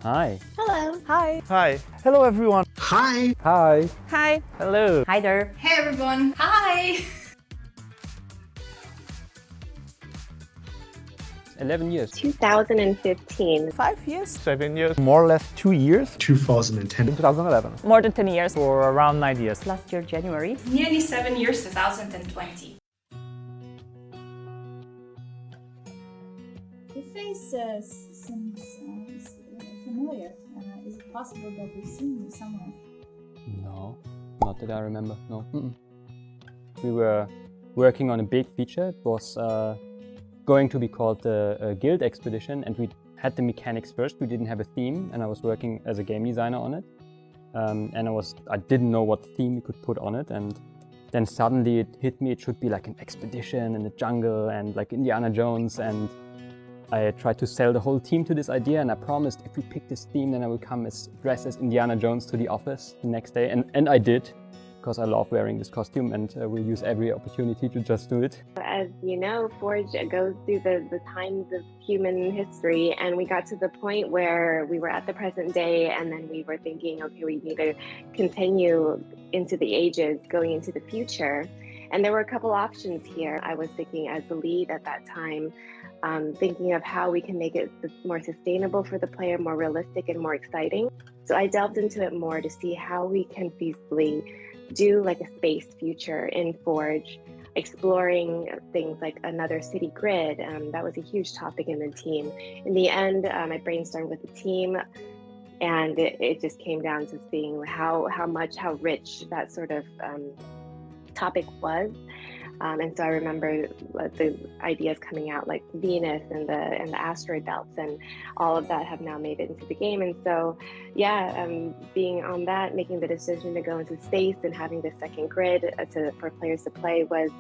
Hi. Hello. Hi. Hi. Hello everyone. Hi. Hi. Hi. Hello. Hi there. Hey everyone. Hi. 11 years. 2015. 5 years. 7 years. More or less 2 years. 2010. In 2011. More than 10 years. For around 9 years. Last year, January. Nearly 7 years, 2020. The face seems familiar. Is it possible that we've seen you somewhere? No, not that I remember. No. We were working on a big feature. It was going to be called the Guild Expedition, and we had the mechanics first. We didn't have a theme, and I was working as a game designer on it. And I didn't know what theme we could put on it, and then suddenly it hit me. It should be like an expedition in the jungle and like Indiana Jones, and I tried to sell the whole team to this idea, and I promised if we pick this theme, then I will come dressed as Indiana Jones to the office the next day, and I did, because I love wearing this costume, and we'll use every opportunity to just do it. As you know, Forge goes through the times of human history, and we got to the point where we were at the present day, and then we were thinking, okay, we need to continue into the ages, going into the future. And there were a couple options here. I was thinking as the lead at that time, thinking of how we can make it more sustainable for the player, more realistic and more exciting. So I delved into it more to see how we can feasibly do like a space future in Forge, exploring things like another city grid. That was a huge topic in the team. In the end, I brainstormed with the team, and it just came down to seeing how rich that sort of topic was. And so I remember the ideas coming out like Venus and the asteroid belts, and all of that have now made it into the game. And so, yeah, being on that, making the decision to go into space and having the second grid for players to play was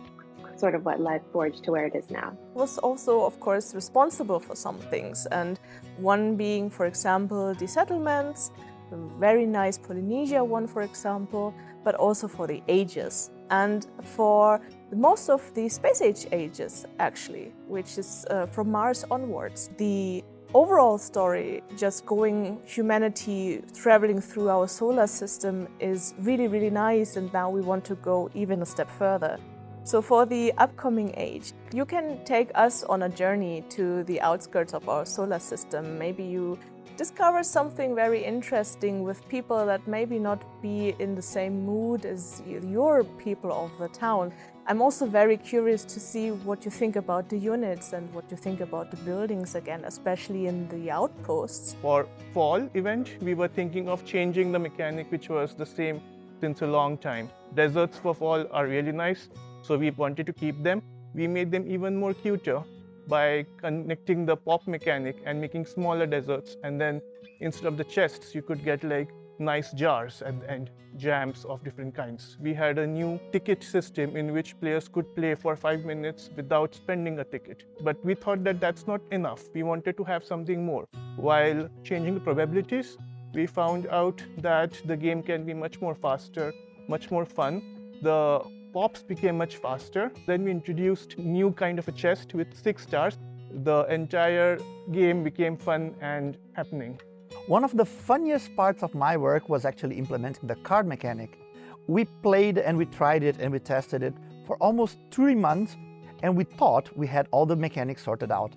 sort of what led Forge to where it is now. Was also, of course, responsible for some things, and one being, for example, the settlements, the very nice Polynesia one, for example, but also for the ages. And for most of the space age ages, actually, which is from Mars onwards. The overall story, just going humanity traveling through our solar system, is really, really nice, and now we want to go even a step further. So for the upcoming age, you can take us on a journey to the outskirts of our solar system. Maybe you discover something very interesting with people that maybe not be in the same mood as your people of the town. I'm also very curious to see what you think about the units and what you think about the buildings again, especially in the outposts. For fall event, we were thinking of changing the mechanic, which was the same since a long time. Deserts for fall are really nice, so we wanted to keep them. We made them even more cuter by connecting the pop mechanic and making smaller deserts, and then instead of the chests you could get like nice jars at the end, jams of different kinds. We had a new ticket system in which players could play for 5 minutes without spending a ticket, but we thought that that's not enough. We wanted to have something more. While changing the probabilities, we found out that the game can be much more faster, much more fun. The pops became much faster. Then we introduced new kind of a chest with 6 stars. The entire game became fun and happening. One of the funniest parts of my work was actually implementing the card mechanic. We played and we tried it and we tested it for almost 3 months, and we thought we had all the mechanics sorted out.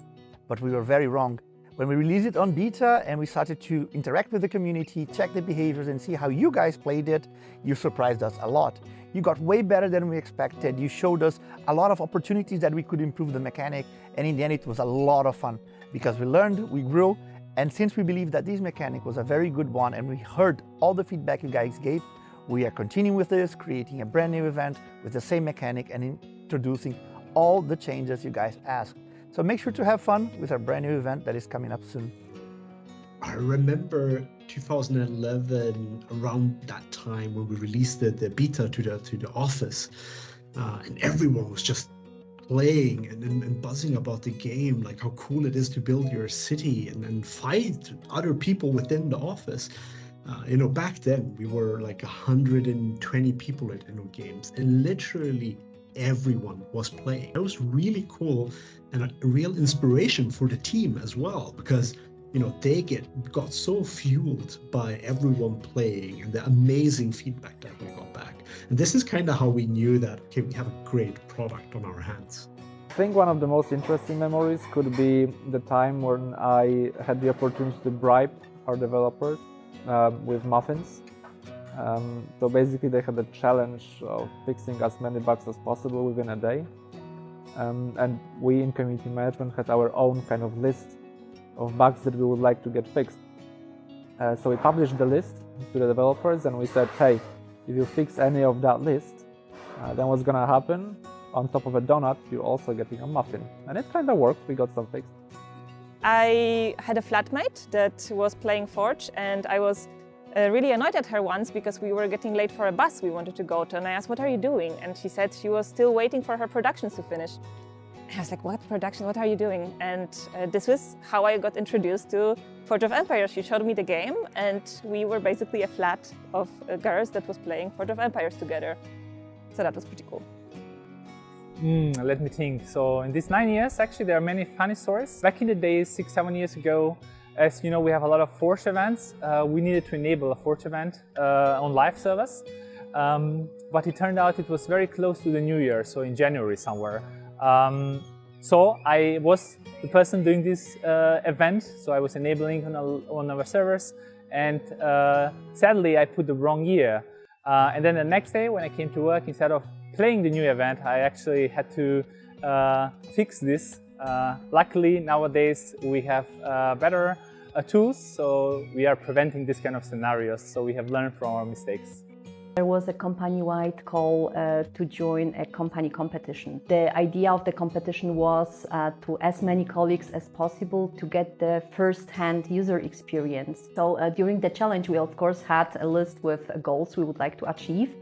But we were very wrong. When we released it on beta and we started to interact with the community, check the behaviors and see how you guys played it, you surprised us a lot. You got way better than we expected. You showed us a lot of opportunities that we could improve the mechanic, and in the end it was a lot of fun because we learned, we grew, and since we believe that this mechanic was a very good one and we heard all the feedback you guys gave, we are continuing with this, creating a brand new event with the same mechanic and introducing all the changes you guys asked. So make sure to have fun with our brand new event that is coming up soon. I remember 2011, around that time when we released the beta to the office, and everyone was just playing and buzzing about the game, like how cool it is to build your city and fight other people within the office. Back then we were like 120 people at Games, and literally everyone was playing. It was really cool and a real inspiration for the team as well, because they got so fueled by everyone playing and the amazing feedback that we got back. And this is kind of how we knew that, okay, we have a great product on our hands. I think one of the most interesting memories could be the time when I had the opportunity to bribe our developers with muffins. So basically they had a challenge of fixing as many bugs as possible within a day. And we in community management had our own kind of list of bugs that we would like to get fixed. So we published the list to the developers and we said, hey, if you fix any of that list, then what's gonna happen? On top of a donut, you're also getting a muffin. And it kind of worked, we got some fixed. I had a flatmate that was playing Forge, and I was really annoyed at her once because we were getting late for a bus we wanted to go to, and I asked, what are you doing? And she said she was still waiting for her productions to finish. I was like, what production? What are you doing? And this was how I got introduced to Forge of Empires. She showed me the game, and we were basically a flat of girls that was playing Forge of Empires together. So that was pretty cool. Let me think. So in these 9 years, actually, there are many funny stories. Back in the days, 6-7 years ago, as you know, we have a lot of Forge events. We needed to enable a Forge event on live servers. But it turned out it was very close to the New Year, so in January somewhere. So I was the person doing this event, so I was enabling on our servers, and sadly I put the wrong year. And then the next day when I came to work, instead of playing the new event, I actually had to fix this. Luckily nowadays we have better tools, so we are preventing this kind of scenarios, so we have learned from our mistakes. There was a company-wide call to join a company competition. The idea of the competition was to as many colleagues as possible to get the first-hand user experience. So during the challenge, we of course had a list with goals we would like to achieve.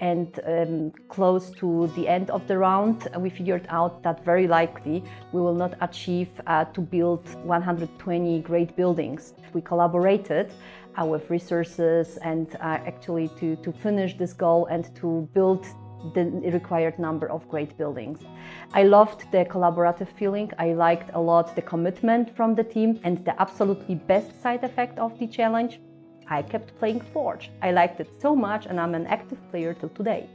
And close to the end of the round, we figured out that very likely we will not achieve to build 120 great buildings. We collaborated with resources and actually to finish this goal and to build the required number of great buildings. I loved the collaborative feeling. I liked a lot the commitment from the team, and the absolutely best side effect of the challenge, I kept playing Forge. I liked it so much, and I'm an active player till today.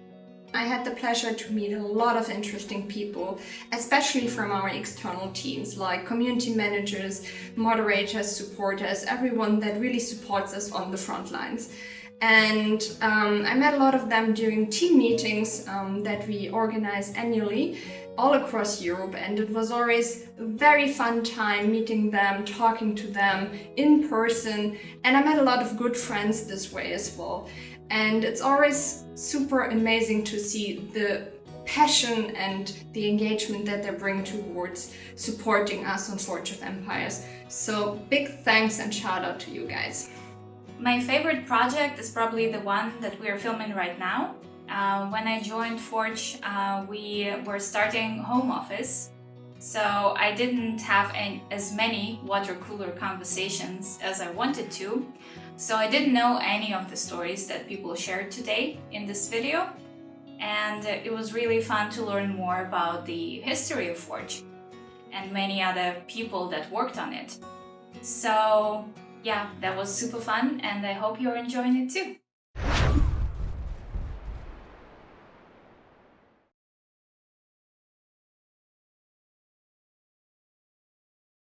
I had the pleasure to meet a lot of interesting people, especially from our external teams, like community managers, moderators, supporters, everyone that really supports us on the front lines. And I met a lot of them during team meetings that we organize annually all across Europe, and it was always a very fun time meeting them, talking to them in person, and I met a lot of good friends this way as well. And it's always super amazing to see the passion and the engagement that they bring towards supporting us on Forge of Empires. So big thanks and shout out to you guys. My favorite project is probably the one that we are filming right now. When I joined Forge, we were starting home office, so I didn't have as many water cooler conversations as I wanted to. So I didn't know any of the stories that people shared today in this video, and it was really fun to learn more about the history of Forge and many other people that worked on it. So yeah, that was super fun, and I hope you're enjoying it too.